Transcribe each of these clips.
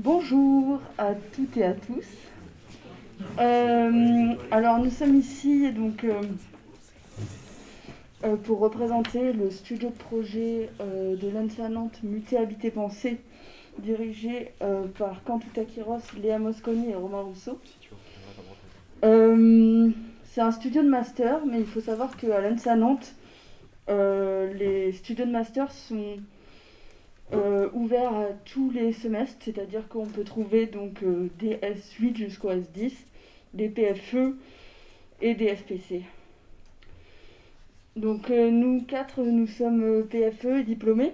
Bonjour à toutes et à tous. Alors nous sommes ici pour représenter le studio de projet de l'ENSA Nantes Muté Habité Pensée, dirigé par Cantu Takiros, Léa Mosconi et Romain Rousseau. C'est un studio de master, mais il faut savoir qu'à l'ENSA Nantes, les studios de master sont ouvert à tous les semestres, c'est-à-dire qu'on peut trouver des S8 jusqu'au S10, des PFE et des SPC. Donc nous quatre, nous sommes PFE et diplômés.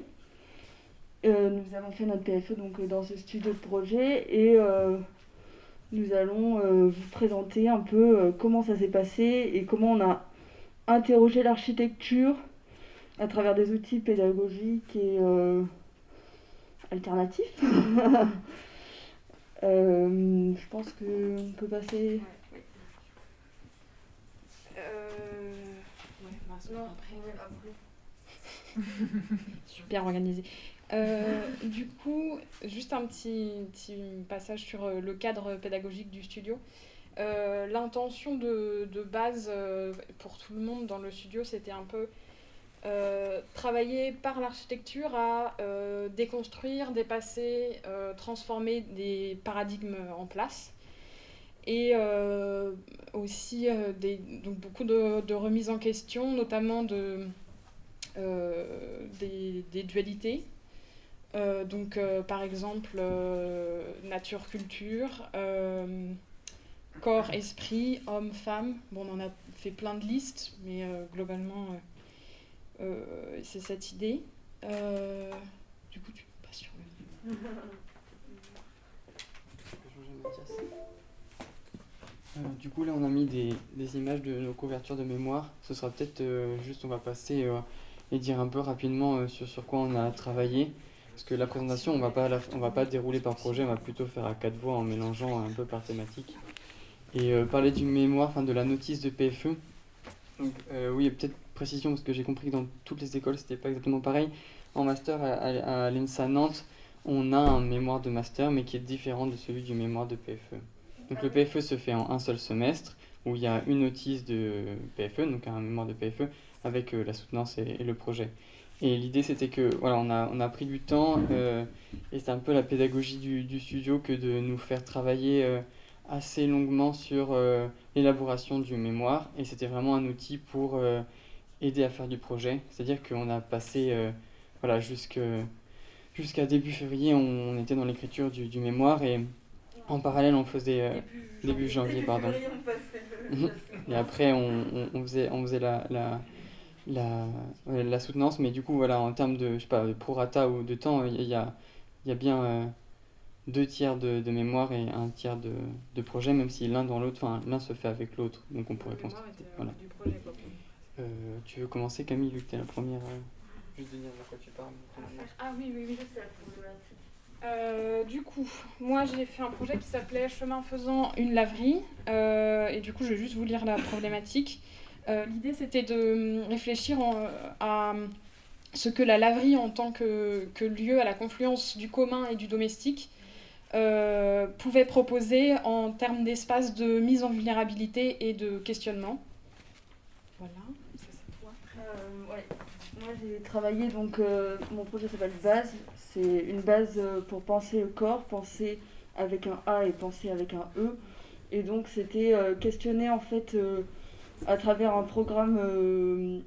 Nous avons fait notre PFE dans ce studio de projet et nous allons vous présenter un peu comment ça s'est passé et comment on a interrogé l'architecture à travers des outils pédagogiques et alternatifs. Je pense qu'on peut passer. Super organisé. Du coup, juste un petit passage sur le cadre pédagogique du studio. L'intention de base pour tout le monde dans le studio, c'était un peu travailler par l'architecture à déconstruire, dépasser, transformer des paradigmes en place. Et aussi donc beaucoup de remises en question, notamment des dualités. Par exemple, nature-culture, corps-esprit, homme-femme. Bon, on en a fait plein de listes, mais globalement, c'est cette idée. Du coup, tu passes sur le... Du coup, là, on a mis des images de nos couvertures de mémoire. Ce sera peut-être juste, on va passer et dire un peu rapidement sur quoi on a travaillé. Parce que la présentation, on va pas dérouler par projet, on va plutôt faire à 4 voix en mélangeant un peu par thématique. Et parler du mémoire, enfin de la notice de PFE. Donc, oui, peut-être précision, parce que j'ai compris que dans toutes les écoles, c'était pas exactement pareil. En master, à l'ENSA Nantes, on a un mémoire de master, mais qui est différent de celui du mémoire de PFE. Donc le PFE se fait en un seul semestre, où il y a une notice de PFE, donc un mémoire de PFE, avec la soutenance et le projet. Et l'idée, c'était que voilà, on a pris du temps, et c'est un peu la pédagogie du studio que de nous faire travailler assez longuement sur l'élaboration du mémoire. Et c'était vraiment un outil pour aider à faire du projet. C'est-à-dire qu'on a passé voilà, jusqu'à début février, on était dans l'écriture du mémoire et en parallèle, on faisait début janvier, pardon. Et après, on faisait la soutenance, mais du coup, voilà, en termes de, je sais pas, de prorata ou de temps, il y a bien 2 tiers de mémoire et 1 tiers de projet, même si l'un dans l'autre, enfin, l'un se fait avec l'autre, donc on pourrait constater. Voilà. Du projet, quoi. Tu veux commencer, Camille, vu que tu es la première juste de dire de quoi tu parles. Ah oui. Du coup, moi j'ai fait un projet qui s'appelait Chemin faisant une laverie, et du coup je vais juste vous lire la problématique. L'idée c'était de réfléchir à ce que la laverie en tant que lieu à la confluence du commun et du domestique pouvait proposer en termes d'espace de mise en vulnérabilité et de questionnement. Voilà, ça c'est toi. Ouais. Moi j'ai travaillé mon projet s'appelle Base. C'est une base pour penser le corps, penser avec un A et penser avec un E. Et donc c'était questionner en fait à travers un programme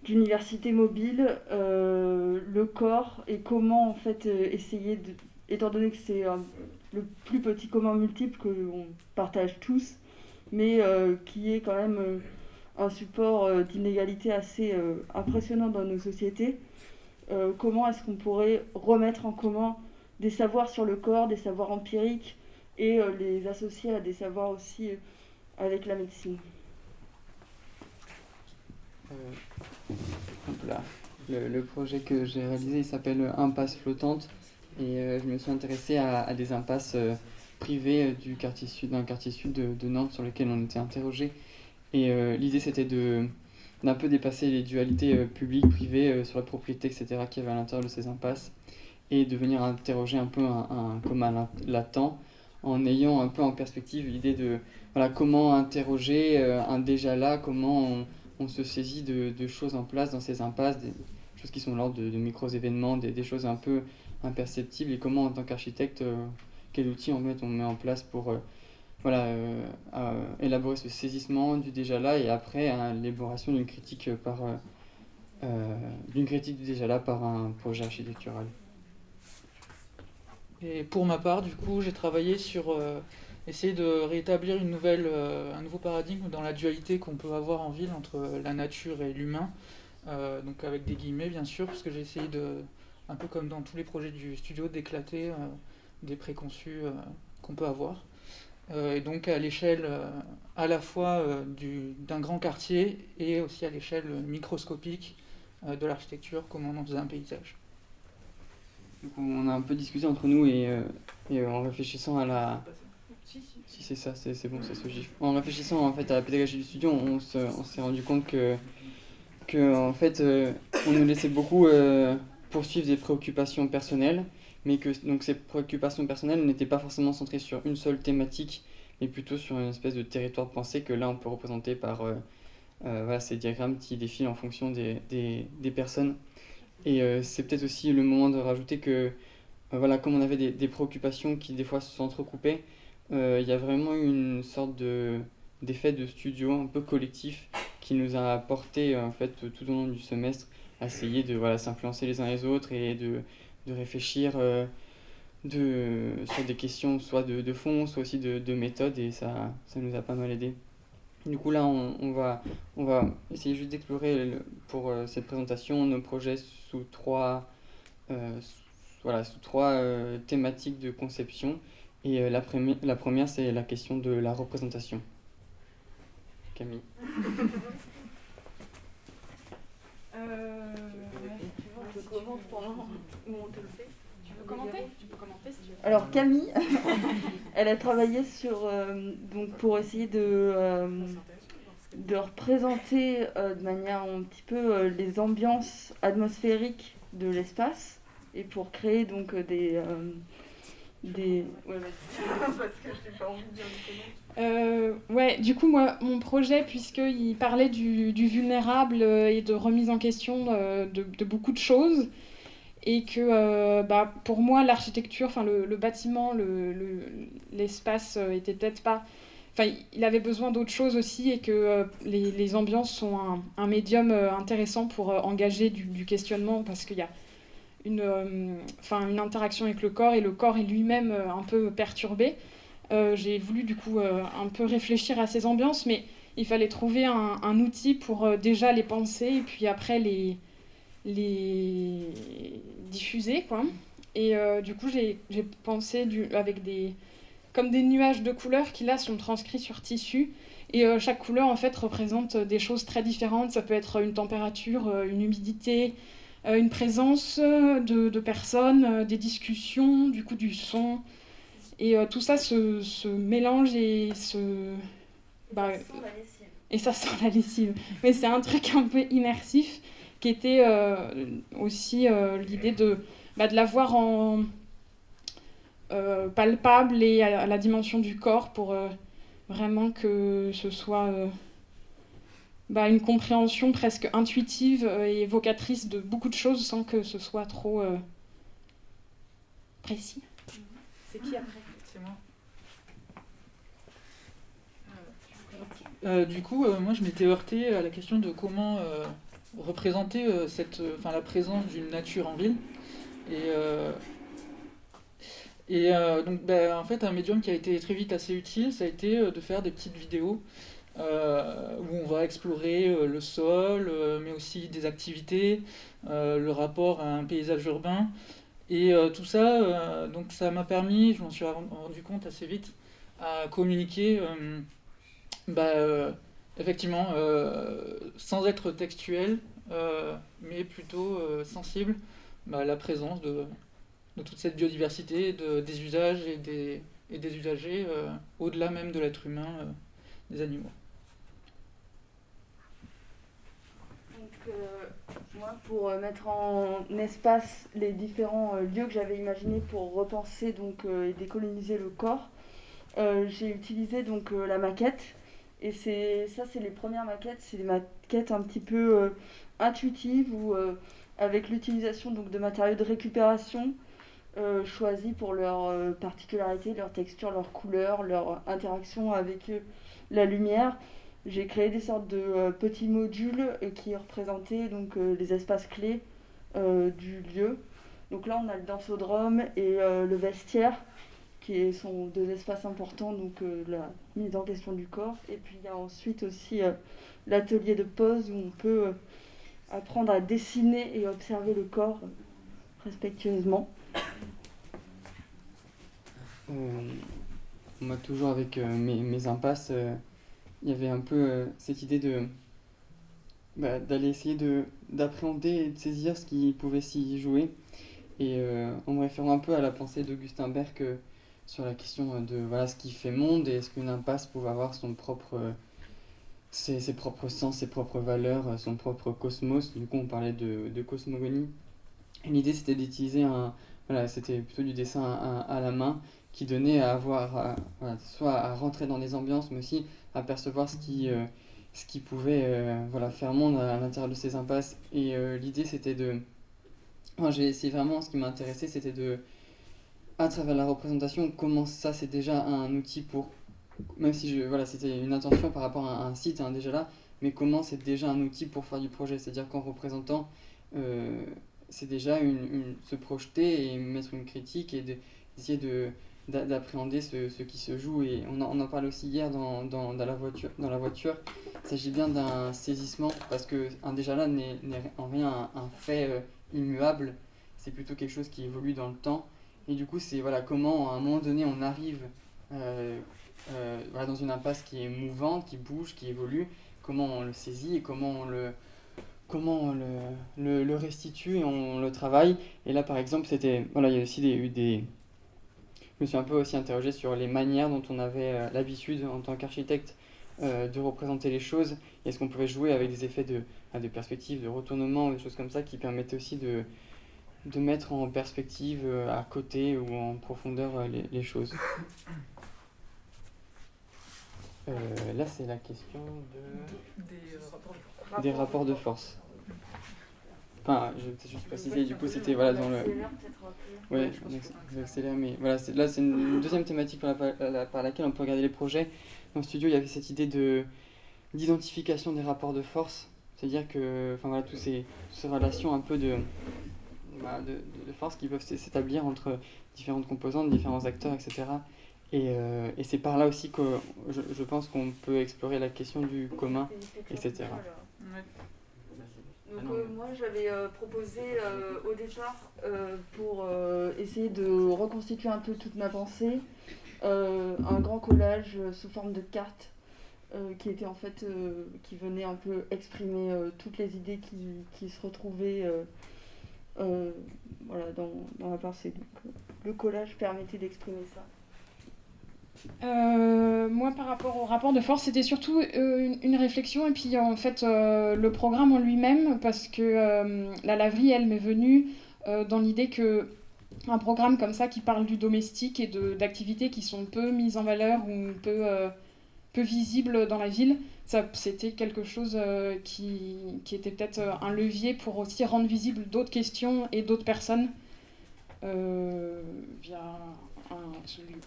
d'université mobile le corps et comment en fait essayer de, étant donné que c'est le plus petit commun multiple que l'on partage tous, mais qui est quand même un support d'inégalité assez impressionnant dans nos sociétés. Comment est-ce qu'on pourrait remettre en commun des savoirs sur le corps, des savoirs empiriques, et les associer à des savoirs aussi avec la médecine. Là. Le projet que j'ai réalisé, il s'appelle Impasse flottante, et je me suis intéressé à des impasses privées d'un quartier sud de Nantes sur lequel on était interrogé. Et l'idée, c'était d'un peu dépasser les dualités publiques, privées, sur la propriété, etc., qu'il y avait à l'intérieur de ces impasses, et de venir interroger un peu un commun latent en ayant un peu en perspective l'idée de voilà, comment interroger un déjà là, comment on se saisit de choses en place dans ces impasses, des choses qui sont l'ordre de micro-événements, des choses un peu imperceptibles, et comment en tant qu'architecte, quel outil en fait, on met en place pour voilà, élaborer ce saisissement du déjà là, et après l'élaboration d'une critique d'une critique du déjà là par un projet architectural. Et pour ma part, du coup, j'ai travaillé sur essayer de rétablir un nouveau paradigme dans la dualité qu'on peut avoir en ville entre la nature et l'humain, donc avec des guillemets bien sûr, parce que j'ai essayé un peu comme dans tous les projets du studio, d'éclater des préconçus qu'on peut avoir. Et donc à l'échelle à la fois d'un grand quartier et aussi à l'échelle microscopique de l'architecture, comment on en faisait un paysage. Du coup, on a un peu discuté entre nous et en réfléchissant à la... Si c'est ça, c'est bon, ça se gifle. En réfléchissant en fait à la pédagogie du studio, on s'est rendu compte que en fait, on nous laissait beaucoup poursuivre des préoccupations personnelles, mais que donc ces préoccupations personnelles n'étaient pas forcément centrées sur une seule thématique, mais plutôt sur une espèce de territoire de pensée que là on peut représenter par voilà, ces diagrammes qui défilent en fonction des personnes. Et c'est peut-être aussi le moment de rajouter que voilà, comme on avait des préoccupations qui des fois s'entrecoupaient, il y a vraiment eu une sorte d'effet de studio un peu collectif qui nous a apporté en fait tout au long du semestre à essayer de voilà, s'influencer les uns les autres et de réfléchir sur des questions soit de fond, soit aussi de méthode, et ça nous a pas mal aidé. Du coup là on va essayer juste d'explorer pour cette présentation nos projets sous trois thématiques de conception, et la première c'est la question de la représentation. Camille. Je commence pendant où on te le fait. Tu veux commenter ? Tu peux commenter si tu veux. Alors Camille, elle a travaillé sur donc pour essayer de représenter de manière un petit peu les ambiances atmosphériques de l'espace, et pour créer donc des ouais, parce que je n'ai pas envie de dire des commentaires. Ouais, du coup, moi, mon projet, puisqu'il parlait du vulnérable et de remise en question de beaucoup de choses, et que pour moi, l'architecture, enfin le bâtiment, l'espace était peut-être pas... Enfin, il avait besoin d'autre chose aussi, et que les ambiances sont un médium intéressant pour engager du questionnement, parce qu'il y a une interaction avec le corps, et le corps est lui-même un peu perturbé. J'ai voulu du coup un peu réfléchir à ces ambiances, mais il fallait trouver un outil pour déjà les penser, et puis après les diffuser, quoi. Et du coup j'ai pensé avec comme des nuages de couleurs qui là sont transcrits sur tissu, et chaque couleur en fait représente des choses très différentes. Ça peut être une température, une humidité, une présence de personnes, des discussions, du coup du son, et tout ça se mélange et et ça sent la lessive. Mais c'est un truc un peu immersif qui était aussi l'idée de la voir en palpable et à la dimension du corps, pour vraiment que ce soit une compréhension presque intuitive et évocatrice de beaucoup de choses sans que ce soit trop précis. C'est qui après ? C'est moi. Du coup, moi je m'étais heurté à la question de comment représenter la présence d'une nature en ville. Donc en fait, un médium qui a été très vite assez utile, ça a été de faire des petites vidéos où on va explorer le sol, mais aussi des activités, le rapport à un paysage urbain. Et tout ça, donc ça m'a permis, je m'en suis rendu compte assez vite, à communiquer effectivement sans être textuel, mais plutôt sensible, la présence de toute cette biodiversité, des usages et des usagers, au-delà même de l'être humain, des animaux. Donc moi moi, pour mettre en espace les différents lieux que j'avais imaginés pour repenser donc, et décoloniser le corps, j'ai utilisé donc, la maquette. Et c'est les premières maquettes, c'est des maquettes un petit peu intuitives ou avec l'utilisation donc, de matériaux de récupération choisis pour leur particularité, leur texture, leur couleur, leur interaction avec la lumière. J'ai créé des sortes de petits modules qui représentaient donc, les espaces clés du lieu. Donc là, on a le dansodrome et le vestiaire, sont deux espaces importants, donc la mise en question du corps. Et puis il y a ensuite aussi l'atelier de pose où on peut apprendre à dessiner et observer le corps respectueusement. Moi, toujours avec mes impasses, il y avait un peu cette idée d'aller essayer d'appréhender et de saisir ce qui pouvait s'y jouer. Et en me référant un peu à la pensée d'Augustin Berck sur la question de voilà, ce qui fait monde et est-ce qu'une impasse pouvait avoir ses propres sens, ses propres valeurs, son propre cosmos. Du coup, on parlait de cosmogonie. Et l'idée, c'était d'utiliser c'était plutôt du dessin à la main qui donnait à avoir, soit à rentrer dans des ambiances, mais aussi à percevoir ce qui pouvait faire monde à l'intérieur de ces impasses. Et l'idée, c'était j'ai essayé vraiment, ce qui m'intéressait, c'était à travers la représentation, comment ça, c'est déjà un outil pour, même si c'était une intention par rapport à un site déjà là, mais comment c'est déjà un outil pour faire du projet. C'est-à-dire qu'en représentant, c'est déjà se projeter et mettre une critique et d'essayer d'appréhender ce qui se joue. Et on en parle aussi hier dans la voiture. Il s'agit bien d'un saisissement, parce que déjà là n'est en rien un fait immuable, c'est plutôt quelque chose qui évolue dans le temps. Et du coup, c'est comment à un moment donné on arrive dans une impasse qui est mouvante, qui bouge, qui évolue, comment on le saisit et comment on le restitue et on le travaille. Et là, par exemple, il y a aussi je me suis un peu aussi interrogé sur les manières dont on avait l'habitude en tant qu'architecte de représenter les choses. Est-ce qu'on pouvait jouer avec des effets de perspective, de retournement, des choses comme ça qui permettaient aussi de mettre en perspective à côté ou en profondeur les choses. Là, c'est la question des rapports de force. Enfin, je vais peut-être juste préciser, du coup, c'était dans le... Oui, j'accélère, mais voilà, là, c'est une deuxième thématique par laquelle on peut regarder les projets. Dans le studio, il y avait cette idée d'identification des rapports de force, c'est-à-dire que, toutes ces relations un peu de force qui peuvent s'établir entre différentes composantes, différents acteurs, etc. Et c'est par là aussi que je pense qu'on peut explorer la question du commun, etc. Donc moi j'avais proposé au départ pour essayer de reconstituer un peu toute ma pensée, un grand collage sous forme de cartes qui était en fait qui venait un peu exprimer toutes les idées qui se retrouvaient dans la pensée. Donc, le collage permettait d'exprimer ça. Moi, par rapport au rapport de force, c'était surtout une réflexion et puis en fait le programme en lui-même, parce que la laverie, elle m'est venue dans l'idée que un programme comme ça qui parle du domestique et d'activités qui sont peu mises en valeur ou peu visibles dans la ville, c'était quelque chose qui était peut-être un levier pour aussi rendre visibles d'autres questions et d'autres personnes via ce lieu.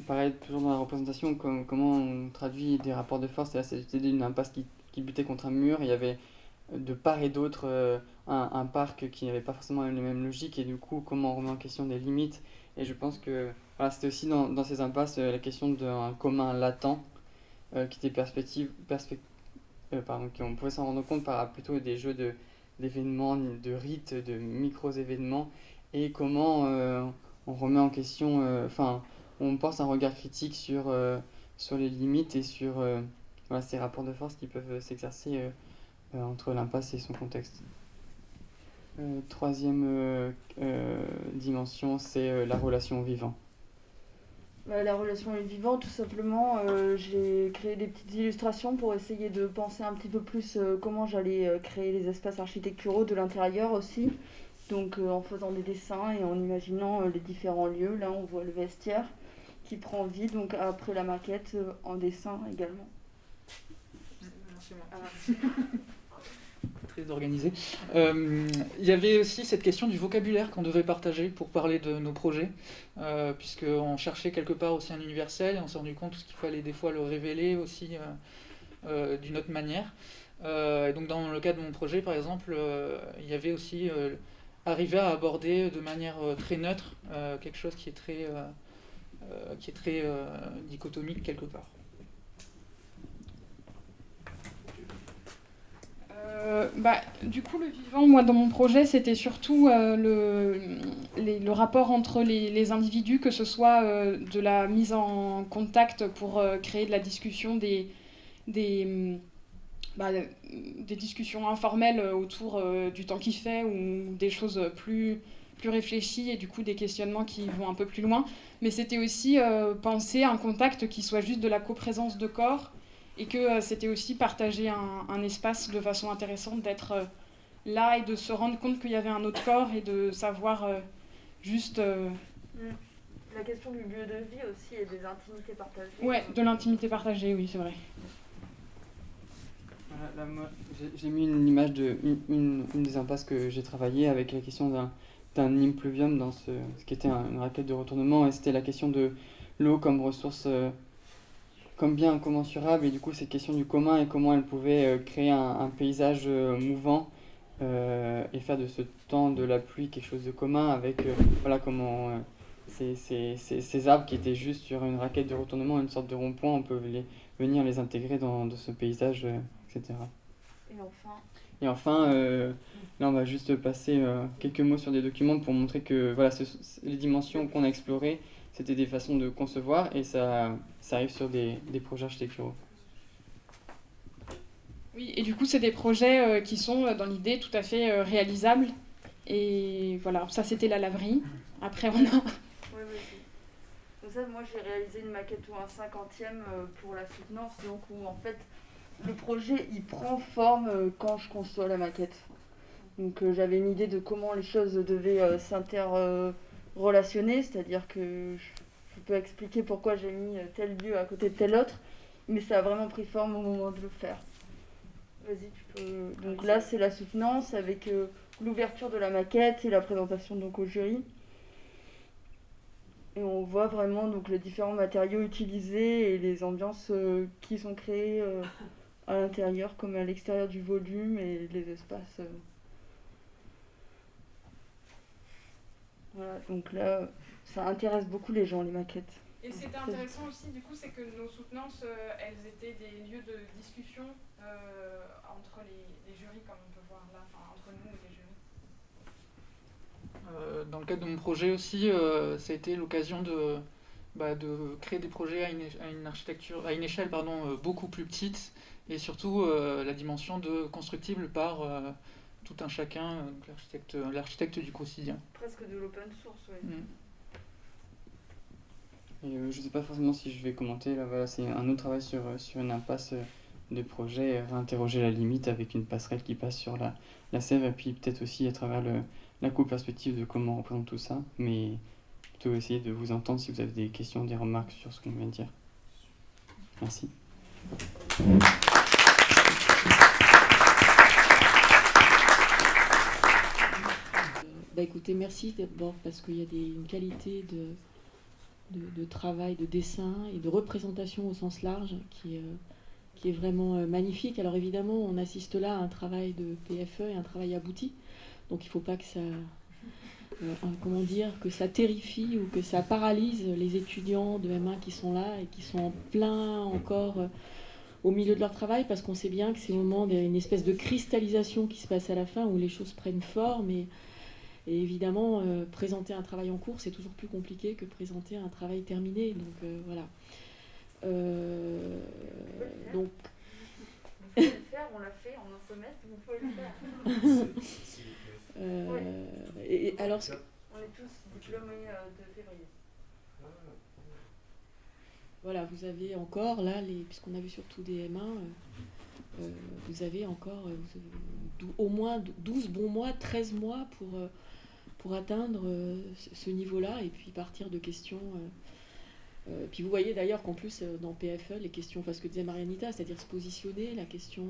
Pareil, toujours dans la représentation, comment on traduit des rapports de force. Et là, c'était une impasse qui butait contre un mur. Il y avait de part et d'autre un parc qui n'avait pas forcément les mêmes logiques. Et du coup, comment on remet en question des limites. Et je pense que c'était aussi dans ces impasses la question d'un commun latent qui était on pouvait s'en rendre compte par plutôt des jeux d'événements, de rites, de micro-événements. Et comment on remet en question, on porte un regard critique sur les limites et sur ces rapports de force qui peuvent s'exercer entre l'impasse et son contexte. Troisième dimension, c'est la relation au vivant. La relation est vivante, tout simplement. J'ai créé des petites illustrations pour essayer de penser un petit peu plus comment j'allais créer les espaces architecturaux de l'intérieur aussi. Donc en faisant des dessins et en imaginant les différents lieux. Là, on voit le vestiaire qui prend vie, donc après la maquette en dessin également. Très organisé. Il y avait aussi cette question du vocabulaire qu'on devait partager pour parler de nos projets, puisqu'on cherchait quelque part aussi un universel et on s'est rendu compte qu'il fallait des fois le révéler aussi d'une autre manière. Et donc dans le cas de mon projet, par exemple, il y avait aussi arriver à aborder de manière très neutre quelque chose qui est très dichotomique quelque part. Du coup, le vivant, moi, dans mon projet, c'était surtout le rapport entre les individus, que ce soit de la mise en contact pour créer de la discussion, des discussions informelles autour du temps qu'il fait, ou des choses plus réfléchies, et du coup des questionnements qui vont un peu plus loin. Mais c'était aussi penser un contact qui soit juste de la coprésence de corps, et que c'était aussi partager un espace de façon intéressante, d'être là et de se rendre compte qu'il y avait un autre corps et de savoir juste... La question du lieu de vie aussi et des intimités partagées. Ouais, de l'intimité partagée, oui, c'est vrai. Voilà, là, moi, j'ai mis une image de une des impasses que j'ai travaillé avec la question d'un impluvium dans ce qui était une raquette de retournement, et c'était la question de l'eau comme ressource... comme bien incommensurable, et du coup cette question du commun et comment elle pouvait créer un paysage mouvant et faire de ce temps de la pluie quelque chose de commun avec voilà comment ces arbres qui étaient juste sur une raquette de retournement, une sorte de rond-point, on peut venir les intégrer dans ce paysage, etc. Et enfin, là on va juste passer quelques mots sur des documents pour montrer que voilà, les dimensions qu'on a explorées, c'était des façons de concevoir, et ça arrive sur des projets architecturaux. Oui, et du coup, c'est des projets qui sont, dans l'idée, tout à fait réalisables. Et voilà, ça, c'était la laverie. Après, on a... Oui. Donc ça, moi, j'ai réalisé une maquette ou un 50e pour la soutenance, donc où, en fait, le projet, il prend forme quand je conçois la maquette. Donc j'avais une idée de comment les choses devaient s'interrelationner, c'est-à-dire que je peux expliquer pourquoi j'ai mis tel lieu à côté de tel autre, mais ça a vraiment pris forme au moment de le faire. Vas-y, tu peux... Donc là, c'est la soutenance avec l'ouverture de la maquette et la présentation donc au jury. Et on voit vraiment donc les différents matériaux utilisés et les ambiances qui sont créées à l'intérieur comme à l'extérieur du volume et les espaces. Voilà, donc là, ça intéresse beaucoup les gens, les maquettes. Et ce qui était intéressant aussi, du coup, c'est que nos soutenances, elles étaient des lieux de discussion entre les jurys, comme on peut voir là, entre nous et les jurys. Dans le cadre de mon projet aussi, ça a été l'occasion de créer des projets à une échelle beaucoup plus petite, et surtout la dimension de constructible par tout un chacun, l'architecte du quotidien. Presque de l'open source, oui. Et je ne sais pas forcément si je vais commenter, là voilà, c'est un autre travail sur une impasse de projet, réinterroger la limite avec une passerelle qui passe sur la Sèvre, et puis peut-être aussi à travers la co-perspective de comment on représente tout ça, mais plutôt essayer de vous entendre si vous avez des questions, des remarques sur ce qu'on vient de dire. Merci. Écoutez, merci d'abord parce qu'il y a une qualité de travail, de dessin et de représentation au sens large qui est vraiment magnifique. Alors évidemment, on assiste là à un travail de PFE et un travail abouti. Donc il ne faut pas que ça, que ça terrifie ou que ça paralyse les étudiants de M1 qui sont là et qui sont en plein encore au milieu de leur travail, parce qu'on sait bien que c'est au moment d'une espèce de cristallisation qui se passe à la fin où les choses prennent forme. Et évidemment, présenter un travail en cours, c'est toujours plus compliqué que présenter un travail terminé. Donc voilà. Donc... Vous pouvez le faire, on l'a fait en un semestre, vous pouvez le faire. Et alors, on est tous diplômés de février. voilà, vous avez encore, là, puisqu'on a vu surtout des M1, vous avez encore au moins 12 bons mois, 13 mois pour atteindre ce niveau-là et puis partir de questions. Puis vous voyez d'ailleurs qu'en plus, dans PFE, les questions, enfin ce que disait Marianita, c'est-à-dire se positionner, la question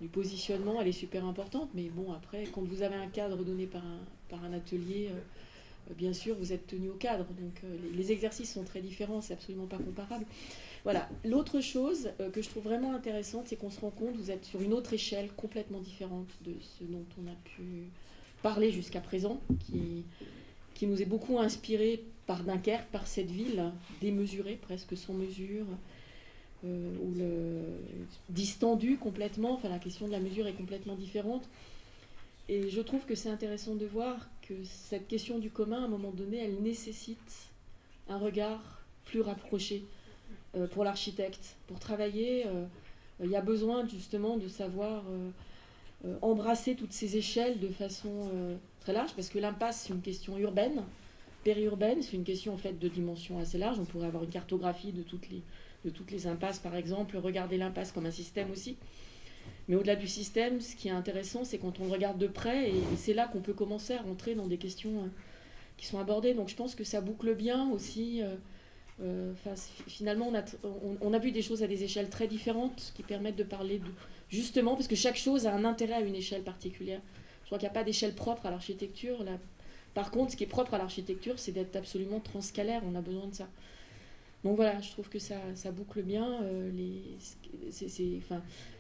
du positionnement, elle est super importante. Mais bon, après, quand vous avez un cadre donné par un atelier, bien sûr, vous êtes tenu au cadre. Donc les exercices sont très différents, c'est absolument pas comparable. Voilà. L'autre chose que je trouve vraiment intéressante, c'est qu'on se rend compte, vous êtes sur une autre échelle complètement différente de ce dont on a pu parler jusqu'à présent, qui nous est beaucoup inspiré par Dunkerque, par cette ville démesurée, presque sans mesure, distendue complètement. Enfin, la question de la mesure est complètement différente. Et je trouve que c'est intéressant de voir que cette question du commun, à un moment donné, elle nécessite un regard plus rapproché pour l'architecte. Pour travailler, il y a besoin justement de savoir embrasser toutes ces échelles de façon très large, parce que l'impasse, c'est une question urbaine, périurbaine, c'est une question en fait de dimension assez large. On pourrait avoir une cartographie de toutes les impasses, par exemple, regarder l'impasse comme un système aussi. Mais au-delà du système, ce qui est intéressant, c'est quand on le regarde de près, et c'est là qu'on peut commencer à rentrer dans des questions qui sont abordées. Donc je pense que ça boucle bien aussi. Finalement, on a vu des choses à des échelles très différentes qui permettent de parler justement, parce que chaque chose a un intérêt à une échelle particulière. Je crois qu'il n'y a pas d'échelle propre à l'architecture. Par contre, ce qui est propre à l'architecture, c'est d'être absolument transcalaire. On a besoin de ça. Donc voilà, je trouve que ça boucle bien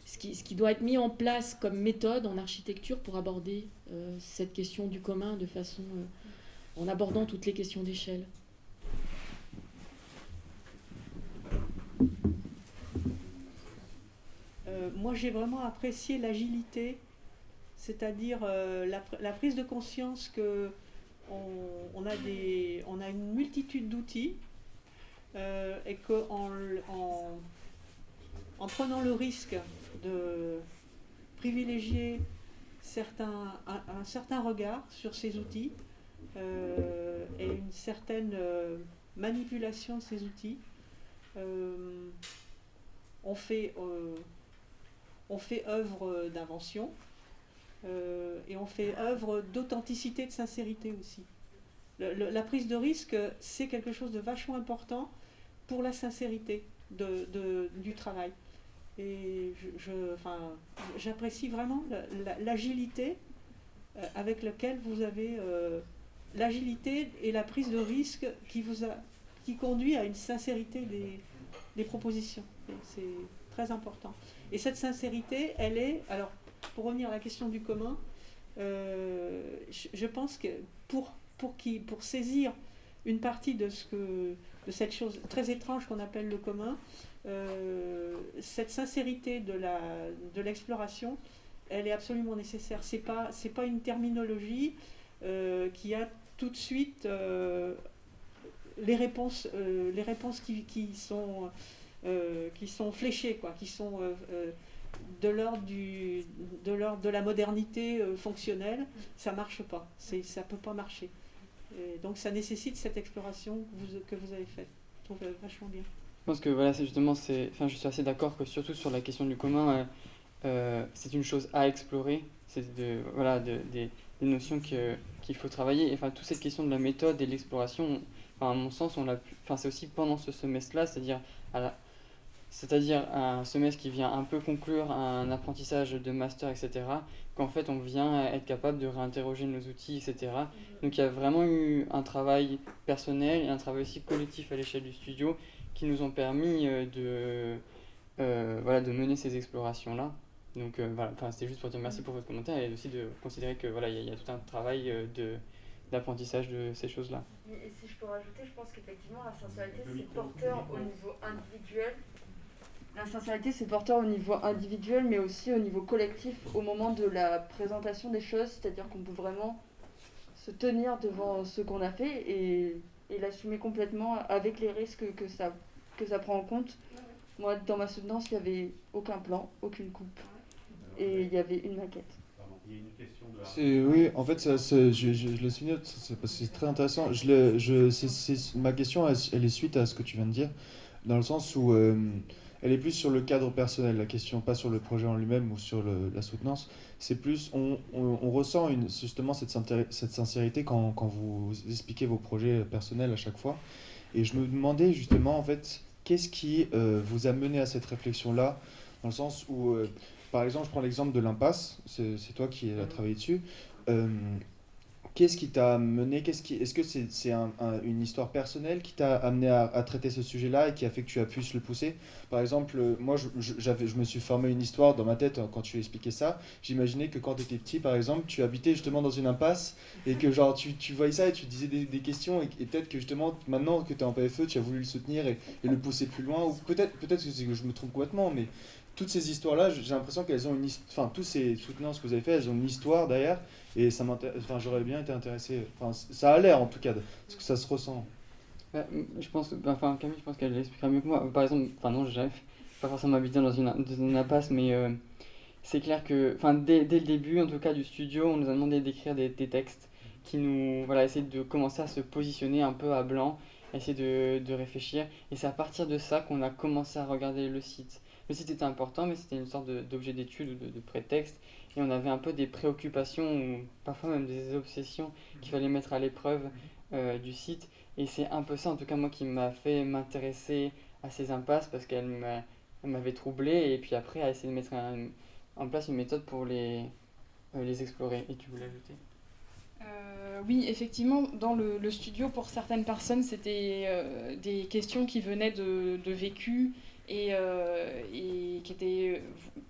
ce qui doit être mis en place comme méthode en architecture pour aborder cette question du commun de façon en abordant toutes les questions d'échelle. Moi, j'ai vraiment apprécié l'agilité, c'est-à-dire la prise de conscience que on a une multitude d'outils et qu'en prenant le risque de privilégier un certain regard sur ces outils et une certaine manipulation de ces outils, on fait œuvre d'invention et on fait œuvre d'authenticité, de sincérité aussi. La prise de risque, c'est quelque chose de vachement important pour la sincérité du travail. Et j'apprécie vraiment l'agilité avec laquelle vous avez l'agilité et la prise de risque qui conduit à une sincérité des propositions. C'est très important. Et cette sincérité, elle est, alors pour revenir à la question du commun, je pense que pour saisir une partie de cette chose très étrange qu'on appelle le commun, cette sincérité de l'exploration, elle est absolument nécessaire. C'est pas une terminologie qui a tout de suite les réponses qui sont fléchées, quoi, qui sont de l'ordre de la modernité fonctionnelle. Ça marche pas, ça peut pas marcher. Et donc ça nécessite cette exploration que vous avez faite. Je trouve vachement bien. Je pense que voilà, je suis assez d'accord que surtout sur la question du commun, c'est une chose à explorer. C'est des notions qu'il faut travailler. Enfin, toute cette question de la méthode et de l'exploration, à mon sens, c'est aussi pendant ce semestre-là, c'est-à-dire un semestre qui vient un peu conclure un apprentissage de master, etc., qu'en fait on vient être capable de réinterroger nos outils, etc. Donc il y a vraiment eu un travail personnel et un travail aussi collectif à l'échelle du studio qui nous ont permis de mener ces explorations-là. Donc c'était juste pour dire merci pour votre commentaire et aussi de considérer que il y a tout un travail d'apprentissage de ces choses-là. Et si je peux rajouter, je pense qu'effectivement la sincérité c'est porteur au niveau individuel. La sincérité c'est porteur au niveau individuel mais aussi au niveau collectif au moment de la présentation des choses, c'est-à-dire qu'on peut vraiment se tenir devant ce qu'on a fait et l'assumer complètement avec les risques que ça prend en compte. Moi dans ma soutenance il n'y avait aucun plan, aucune coupe et il y avait une maquette. Il y a une question de Oui, en fait, je le souligne, parce que c'est très intéressant. Ma question, elle est suite à ce que tu viens de dire. dans le sens où elle est plus sur le cadre personnel, la question, pas sur le projet en lui-même ou sur la soutenance. C'est plus, on ressent justement cette sincérité quand vous expliquez vos projets personnels à chaque fois. Et je me demandais justement, en fait, qu'est-ce qui vous a mené à cette réflexion-là, dans le sens où, par exemple, je prends l'exemple de l'impasse, c'est toi qui as travaillé dessus. Qu'est-ce qui t'a mené, est-ce que c'est une histoire personnelle qui t'a amené à traiter ce sujet-là et qui a fait que tu as pu se le pousser? Par exemple, moi, je me suis formé une histoire dans ma tête quand tu expliquais ça. J'imaginais que quand tu étais petit, par exemple, tu habitais justement dans une impasse et que genre tu voyais ça et tu disais des questions et peut-être que justement, maintenant que tu es en PFE, tu as voulu le soutenir et le pousser plus loin. Ou peut-être que je me trompe complètement, mais toutes ces histoires-là, j'ai l'impression qu'elles ont enfin, tous ces soutenances que vous avez fait, elles ont une histoire derrière. Et enfin, j'aurais bien été intéressé. Enfin, ça a l'air en tout cas, parce que ça se ressent. Je pense, enfin Camille, je pense qu'elle l'expliquera mieux que moi. Par exemple, enfin non, j'ai pas forcément habité dans une impasse, mais c'est clair que, enfin dès le début, en tout cas du studio, on nous a demandé d'écrire des textes qui nous, voilà, essayer de commencer à se positionner un peu à blanc, essayer de réfléchir. Et c'est à partir de ça qu'on a commencé à regarder le site. Le site était important, mais c'était une sorte d'objet d'étude ou de prétexte. Et on avait un peu des préoccupations, ou parfois même des obsessions qu'il fallait mettre à l'épreuve du site. Et c'est un peu ça, en tout cas moi, qui m'a fait m'intéresser à ces impasses, parce qu'elle m'avait troublé, et puis après à essayer de mettre en place une méthode pour les explorer. Et tu voulais ajouter ? Oui, effectivement, dans le studio, pour certaines personnes, c'était des questions qui venaient de vécu et qui étaient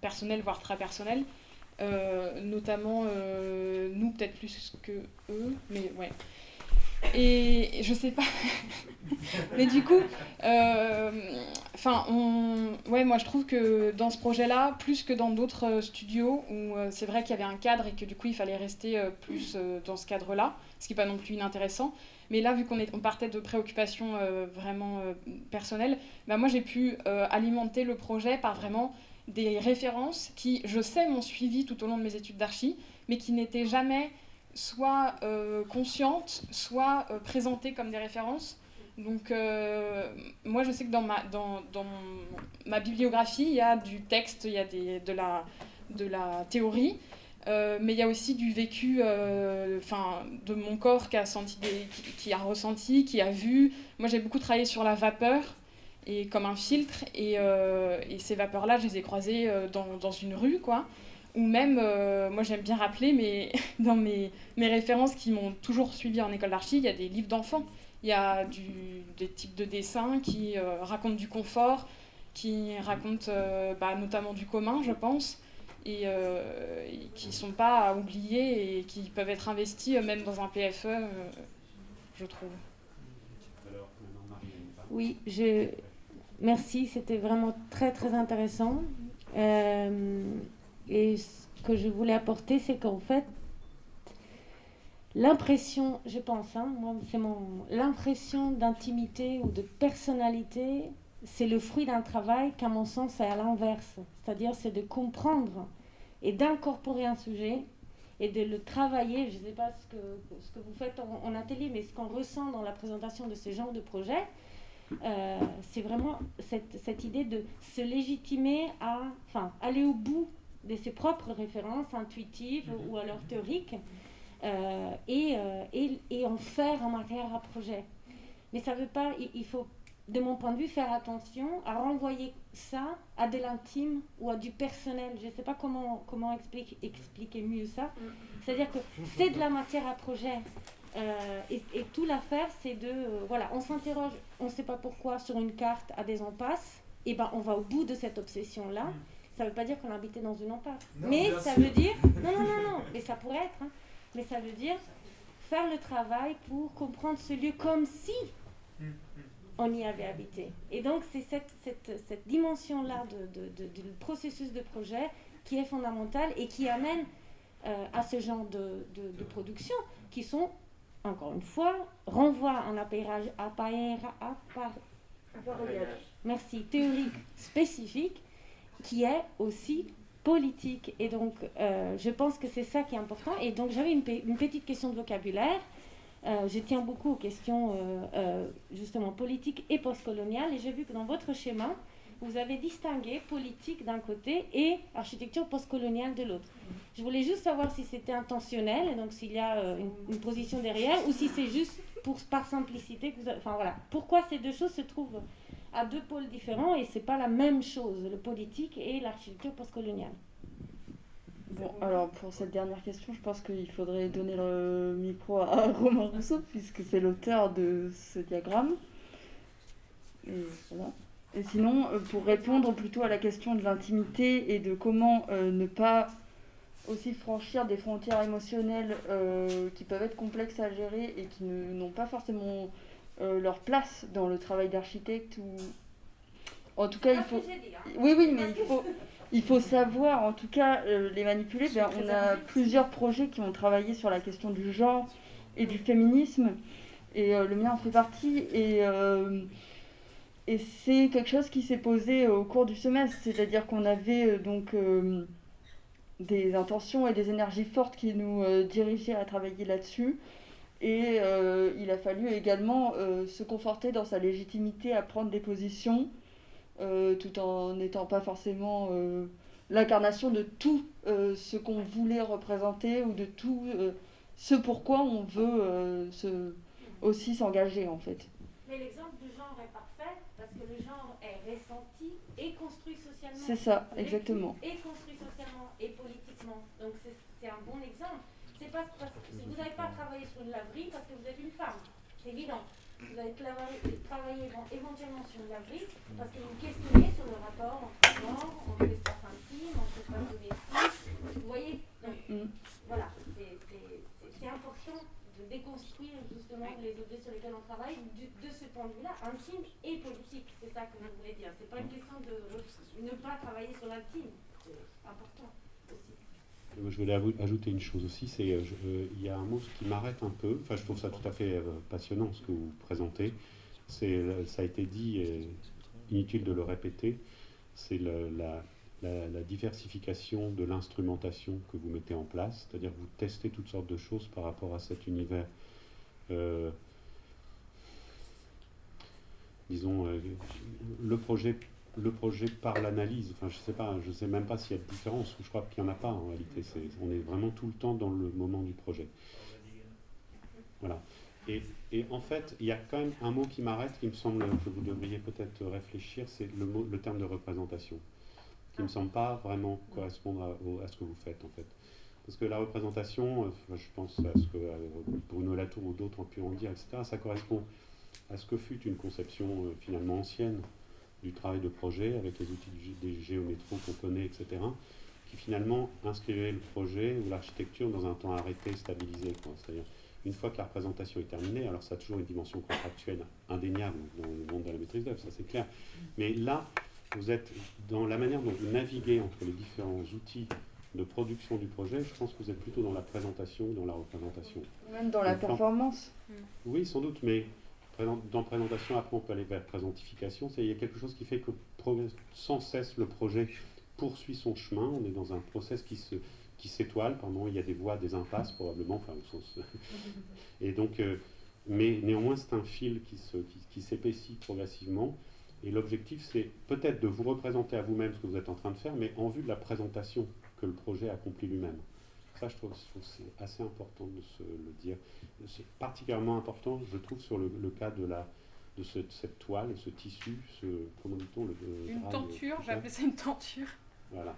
personnelles, voire très personnelles. Notamment nous, peut-être plus que eux, mais ouais. Et je sais pas. Mais du coup, ouais, moi je trouve que dans ce projet-là, plus que dans d'autres studios où c'est vrai qu'il y avait un cadre et que du coup il fallait rester plus dans ce cadre-là, ce qui n'est pas non plus inintéressant. Mais là, vu qu'on partait de préoccupations vraiment personnelles, bah moi j'ai pu alimenter le projet par vraiment des références qui, je sais, m'ont suivi tout au long de mes études d'archi, mais qui n'étaient jamais soit conscientes, soit présentées comme des références. Donc moi je sais que dans ma bibliographie, il y a du texte, il y a de la théorie, mais il y a aussi du vécu de mon corps qui a ressenti, qui a vu. Moi j'ai beaucoup travaillé sur la vapeur, et comme un filtre, et ces vapeurs-là, je les ai croisées dans une rue, quoi. Ou même, moi j'aime bien rappeler, mais dans mes références qui m'ont toujours suivi en école d'archi, il y a des livres d'enfants. Il y a des types de dessins qui racontent du confort, qui racontent notamment du commun, je pense, et qui ne sont pas à oublier et qui peuvent être investis même dans un PFE, je trouve. Oui, merci, c'était vraiment très très intéressant. Et ce que je voulais apporter, c'est qu'en fait, l'impression, je pense, moi, l'impression d'intimité ou de personnalité, c'est le fruit d'un travail qu'à mon sens, c'est à l'inverse. C'est-à-dire, c'est de comprendre et d'incorporer un sujet et de le travailler. Je ne sais pas ce que vous faites en atelier, mais ce qu'on ressent dans la présentation de ce genre de projet, c'est vraiment cette idée de se légitimer aller au bout de ses propres références intuitives ou alors théoriques et en faire en matière à projet. Mais ça veut pas, il faut, de mon point de vue, faire attention à renvoyer ça à de l'intime ou à du personnel. Je ne sais pas comment expliquer mieux ça. C'est-à-dire que c'est de la matière à projet. Et tout l'affaire, c'est on s'interroge, on ne sait pas pourquoi, sur une carte à des impasses, et on va au bout de cette obsession-là. Ça ne veut pas dire qu'on habitait dans une impasse. Mais ça veut dire... Non, mais ça pourrait être. Mais ça veut dire faire le travail pour comprendre ce lieu comme si on y avait habité. Et donc, c'est cette dimension-là du processus de projet qui est fondamentale et qui amène à ce genre de production qui sont, encore une fois, renvoient à un appareillage théorique spécifique qui est aussi politique. Et donc, je pense que c'est ça qui est important. Et donc, j'avais une petite question de vocabulaire. Je tiens beaucoup aux questions justement politiques et postcoloniales, et j'ai vu que dans votre schéma, vous avez distingué politique d'un côté et architecture postcoloniale de l'autre. Je voulais juste savoir si c'était intentionnel, et donc s'il y a une position derrière, ou si c'est juste par simplicité que enfin voilà. Pourquoi ces deux choses se trouvent à deux pôles différents et c'est pas la même chose, le politique et l'architecture postcoloniale. Bon, alors pour cette dernière question, je pense qu'il faudrait donner le micro à Romain Rousseau, puisque c'est l'auteur de ce diagramme. Et voilà. Et sinon, pour répondre plutôt à la question de l'intimité et de comment ne pas aussi franchir des frontières émotionnelles qui peuvent être complexes à gérer et qui n'ont pas forcément leur place dans le travail d'architecte ou... En tout cas, il faut... Oui, mais il faut savoir, en tout cas, les manipuler. On a plusieurs projets qui ont travaillé sur la question du genre et du féminisme, et le mien en fait partie, et c'est quelque chose qui s'est posé au cours du semestre, c'est-à-dire qu'on avait des intentions et des énergies fortes qui nous dirigeaient à travailler là-dessus, et il a fallu également se conforter dans sa légitimité à prendre des positions, tout en n'étant pas forcément l'incarnation de tout ce qu'on voulait représenter ou de tout ce pourquoi on veut aussi s'engager en fait. Mais l'exemple du genre est parfait parce que le genre est ressenti et construit socialement. C'est ça, exactement. Et construit socialement et politiquement. Donc c'est un bon exemple. C'est pas parce que vous n'avez pas travaillé sur une laverie parce que vous êtes une femme. C'est évident. Vous allez travailler éventuellement sur une laverie parce que vous questionnez sur le rapport entre genre, entre l'espace intime, entre l'espace domestique. Vous voyez, donc, voilà, c'est important de déconstruire justement les objets sur lesquels on travaille de ce point de vue-là, intime et politique. C'est ça que je voulais dire. C'est pas une question de ne pas travailler sur l'intime. C'est important aussi. Je voulais ajouter une chose aussi, c'est il y a un mot qui m'arrête un peu, enfin je trouve ça tout à fait passionnant ce que vous présentez, ça a été dit, inutile de le répéter, c'est la diversification de l'instrumentation que vous mettez en place, c'est-à-dire que vous testez toutes sortes de choses par rapport à cet univers, disons, le projet par l'analyse, enfin je sais même pas s'il y a de différence, je crois qu'il n'y en a pas en réalité, on est vraiment tout le temps dans le moment du projet. Voilà. Et en fait, il y a quand même un mot qui m'arrête, qui me semble que vous devriez peut-être réfléchir, c'est le terme de représentation, qui ne me semble pas vraiment correspondre à ce que vous faites en fait. Parce que la représentation, je pense à ce que Bruno Latour ou d'autres ont pu en dire, etc., ça correspond à ce que fut une conception finalement ancienne du travail de projet avec les outils des géométros qu'on connaît, etc., qui finalement inscrivait le projet ou l'architecture dans un temps arrêté, stabilisé. C'est-à-dire, une fois que la représentation est terminée, alors ça a toujours une dimension contractuelle indéniable dans le monde de la maîtrise d'œuvre, ça c'est clair. Mais là, vous êtes dans la manière dont vous naviguez entre les différents outils de production du projet, je pense que vous êtes plutôt dans la présentation que dans la représentation. Même dans la performance. Oui, sans doute, mais dans présentation, après on peut aller vers présentification. Il y a quelque chose qui fait que sans cesse le projet poursuit son chemin. On est dans un process qui s'étoile. Pardon, il y a des voies, des impasses probablement. Enfin, au sens, et donc, mais néanmoins, c'est un fil qui s'épaissit progressivement. Et l'objectif, c'est peut-être de vous représenter à vous-même ce que vous êtes en train de faire, mais en vue de la présentation que le projet accomplit lui-même. Ça, je trouve que c'est assez important de se le dire. C'est particulièrement important, je trouve, sur le cas de cette toile, ce tissu, comment dit-on, une tenture, j'appelle ça une tenture. Voilà,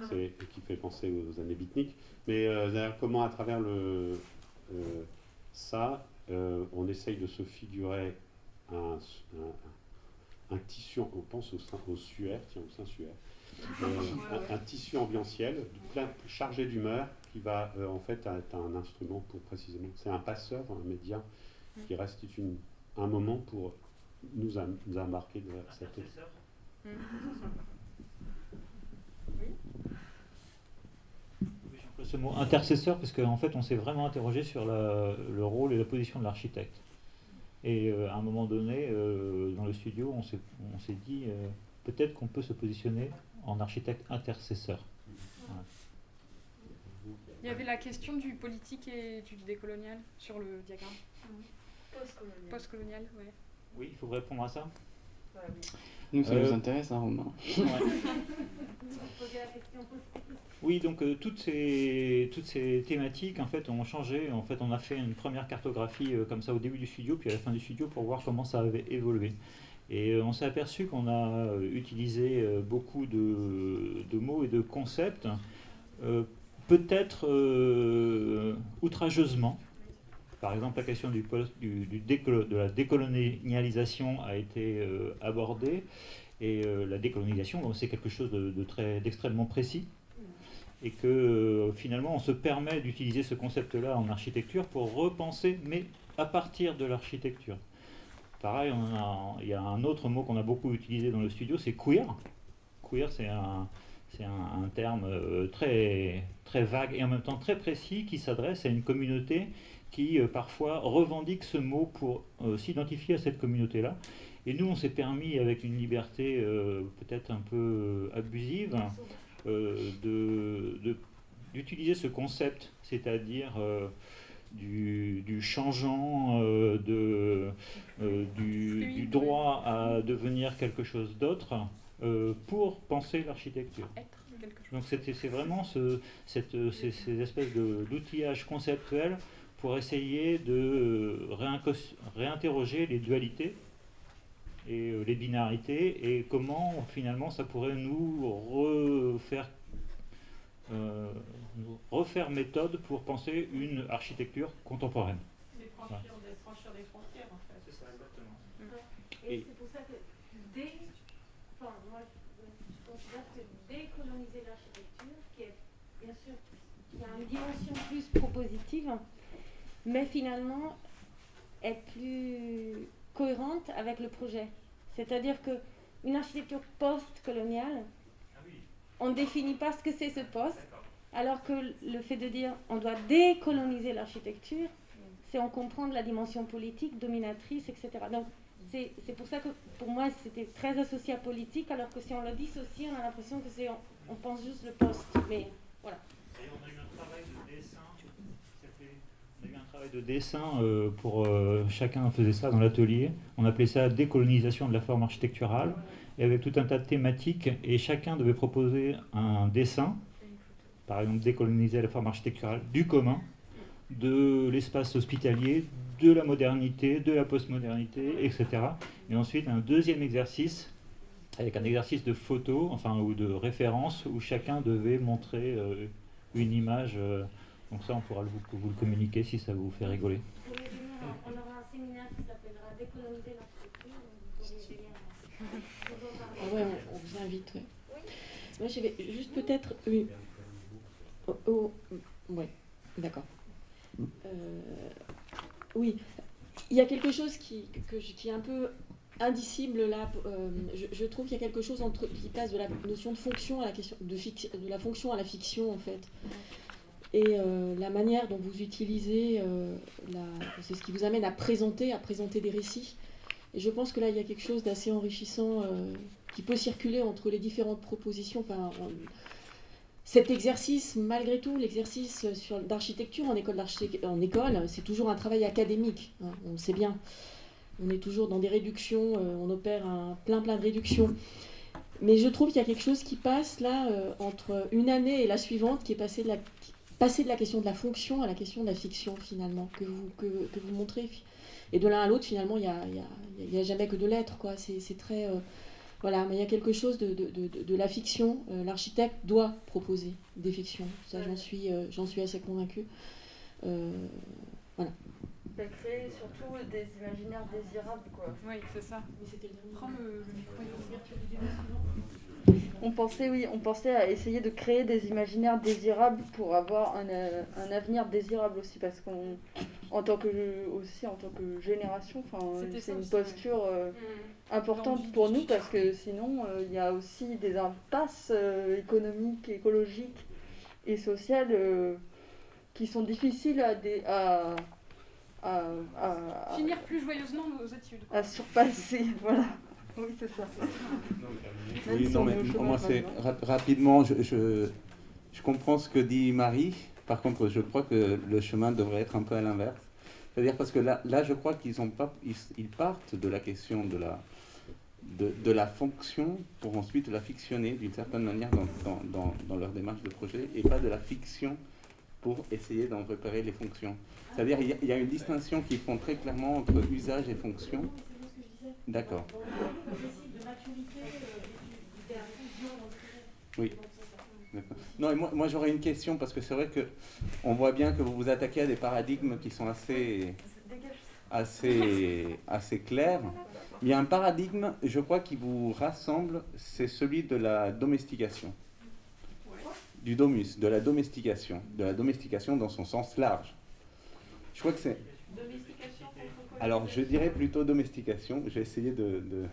qui fait penser aux années beatniks. Mais comment, à travers ça, on essaye de se figurer un tissu, on pense au suaire, tiens, au Saint-Suaire, un tissu ambientiel chargé d'humeur qui va en fait être un instrument pour précisément, c'est un passeur, un média qui restitue un moment pour nous embarquer de cette... Ce mot intercesseur, parce qu'en fait on s'est vraiment interrogé sur le rôle et la position de l'architecte. Et à un moment donné, dans le studio, on s'est dit peut-être qu'on peut se positionner en architecte intercesseur. Voilà. Il y avait la question du politique et du décolonial sur le diagramme. Post-colonial, ouais. Oui, il faut répondre à ça. Nous, ça nous intéresse, hein, Romain. Ouais. Oui, donc toutes ces thématiques en fait ont changé. En fait, on a fait une première cartographie comme ça au début du studio, puis à la fin du studio pour voir comment ça avait évolué. Et on s'est aperçu qu'on a utilisé beaucoup de mots et de concepts, peut-être outrageusement. Par exemple, la question de la décolonialisation a été abordée. Et la décolonisation, bon, c'est quelque chose d'extrêmement précis. Et que finalement, on se permet d'utiliser ce concept-là en architecture pour repenser, mais à partir de l'architecture. Pareil, il y a un autre mot qu'on a beaucoup utilisé dans le studio, c'est queer. Queer, c'est un terme très, très vague et en même temps très précis qui s'adresse à une communauté qui parfois revendique ce mot pour s'identifier à cette communauté-là. Et nous, on s'est permis, avec une liberté peut-être un peu abusive, d'utiliser ce concept, c'est-à-dire du changeant, du droit à devenir quelque chose d'autre pour penser l'architecture. Donc c'est vraiment ces espèces d'outillage conceptuel pour essayer de réinterroger les dualités et les binarités et comment finalement ça pourrait nous refaire méthode pour penser une architecture contemporaine. Franchir des frontières en fait. C'est ça, exactement. Et c'est pour ça que moi je considère que décoloniser l'architecture, qui est bien sûr qui a une dimension plus propositive, mais finalement est plus cohérente avec le projet. C'est-à-dire qu'une architecture post-coloniale, on ne définit pas ce que c'est ce poste, alors que le fait de dire on doit décoloniser l'architecture, c'est on comprend la dimension politique, dominatrice, etc. Donc c'est pour ça que pour moi c'était très associé à politique, alors que si on le dissocie, on a l'impression que on pense juste le poste. Mais voilà. Et on a eu un travail de dessin. Pour chacun faisait ça dans l'atelier. On appelait ça décolonisation de la forme architecturale. Et avec tout un tas de thématiques, et chacun devait proposer un dessin, par exemple décoloniser la forme architecturale du commun, de l'espace hospitalier, de la modernité, de la postmodernité, etc. Et ensuite un deuxième exercice, avec un exercice de photo, ou de référence, où chacun devait montrer une image. Donc ça, on pourra vous le communiquer si ça vous fait rigoler. On aura un séminaire qui s'appellera Décoloniser l'architecture. Ah ouais, on vous invite. Ouais. Oui. Moi, j'avais juste peut-être ouais, d'accord. Oui, il y a quelque chose qui est un peu indicible là. Je trouve qu'il y a quelque chose qui passe de la notion de fonction à la question de la fonction à la fiction en fait. Et la manière dont vous utilisez, c'est ce qui vous amène à présenter des récits. Et je pense que là, il y a quelque chose d'assez enrichissant qui peut circuler entre les différentes propositions. Cet exercice, malgré tout, l'exercice d'architecture en école, c'est toujours un travail académique. Hein, on le sait bien. On est toujours dans des réductions, on opère plein de réductions. Mais je trouve qu'il y a quelque chose qui passe là entre une année et la suivante, qui est passer de la question de la fonction à la question de la fiction, finalement, que vous montrez. Et de l'un à l'autre, finalement, il n'y a jamais que de l'être, quoi. C'est très... voilà, mais il y a quelque chose de la fiction. L'architecte doit proposer des fictions. Ça, j'en suis assez convaincue. Voilà. Créer surtout des imaginaires désirables, quoi. Oui, c'est ça. Mais c'était le dernier. Prends le micro. On pensait à essayer de créer des imaginaires désirables pour avoir un avenir désirable aussi, parce qu'en tant que génération, c'est une posture importante pour nous, parce que sinon il y a aussi des impasses économiques, écologiques et sociales qui sont difficiles à finir plus joyeusement nos études. À surpasser, voilà. Oui, c'est ça. Oui, non, mais moi, c'est rapidement, je comprends ce que dit Marie, Par contre, je crois que le chemin devrait être un peu à l'inverse. C'est-à-dire parce que là je crois ils partent de la question de la fonction pour ensuite la fictionner d'une certaine manière dans leur démarche de projet, et pas de la fiction pour essayer d'en repérer les fonctions. C'est-à-dire il y a une distinction qu'ils font très clairement entre usage et fonction. D'accord. Oui. D'accord. Non, et moi j'aurais une question, parce que c'est vrai que on voit bien que vous vous attaquez à des paradigmes qui sont assez clairs. Il y a un paradigme, je crois, qui vous rassemble, c'est celui de la domestication. Du domus, de la domestication dans son sens large. Je crois que c'est... Alors, je dirais plutôt domestication. Je vais essayer de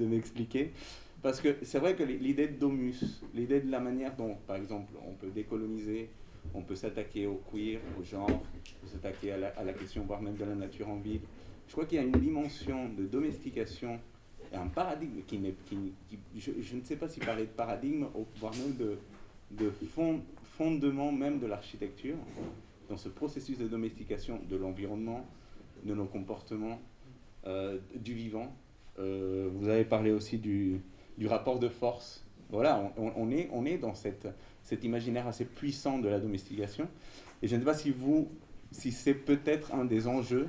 m'expliquer. Parce que c'est vrai que l'idée de domus, l'idée de la manière dont, par exemple, on peut décoloniser, on peut s'attaquer au queer, au genre, on peut s'attaquer à la question, voire même de la nature en ville. Je crois qu'il y a une dimension de domestication, et un paradigme je ne sais pas si parler de paradigme, voire même de fondement même de l'architecture, dans ce processus de domestication de l'environnement, de nos comportements, du vivant. Vous avez parlé aussi du rapport de force. Voilà, on est dans cet imaginaire assez puissant de la domestication. Et je ne sais pas si c'est peut-être un des enjeux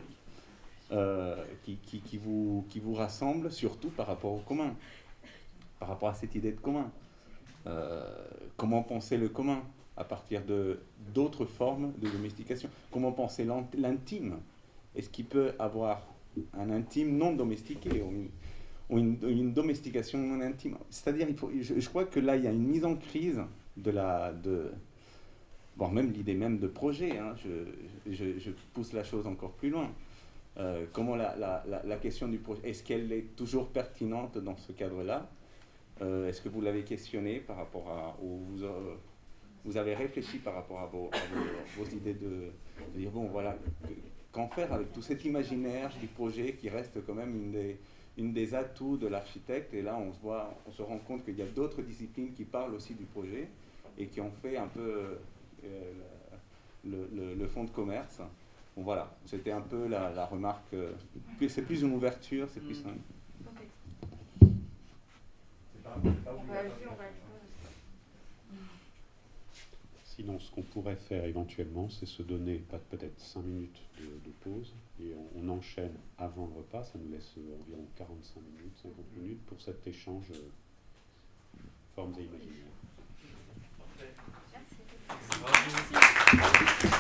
qui vous rassemble, surtout par rapport au commun, par rapport à cette idée de commun. Comment penser le commun à partir d'autres formes de domestication? Comment penser l'intime? Est-ce qu'il peut avoir un intime non domestiqué ou une domestication non intime? C'est-à-dire, je crois que là, il y a une mise en crise voire même l'idée même de projet. Hein, je pousse la chose encore plus loin. Comment la question du projet, est-ce qu'elle est toujours pertinente dans ce cadre-là? Est-ce que vous l'avez questionné par rapport à... vous avez réfléchi par rapport à vos idées de dire, bon, voilà, qu'en faire avec tout cet imaginaire du projet qui reste quand même une des atouts de l'architecte? Et là, on se rend compte qu'il y a d'autres disciplines qui parlent aussi du projet et qui ont fait un peu le fonds de commerce. Bon, voilà, c'était un peu la remarque. C'est plus une ouverture, c'est plus simple. Sinon, ce qu'on pourrait faire éventuellement, c'est se donner peut-être 5 minutes de pause et on enchaîne avant le repas. Ça nous laisse environ 45 minutes, 50 minutes pour cet échange formes et imaginaires. Merci.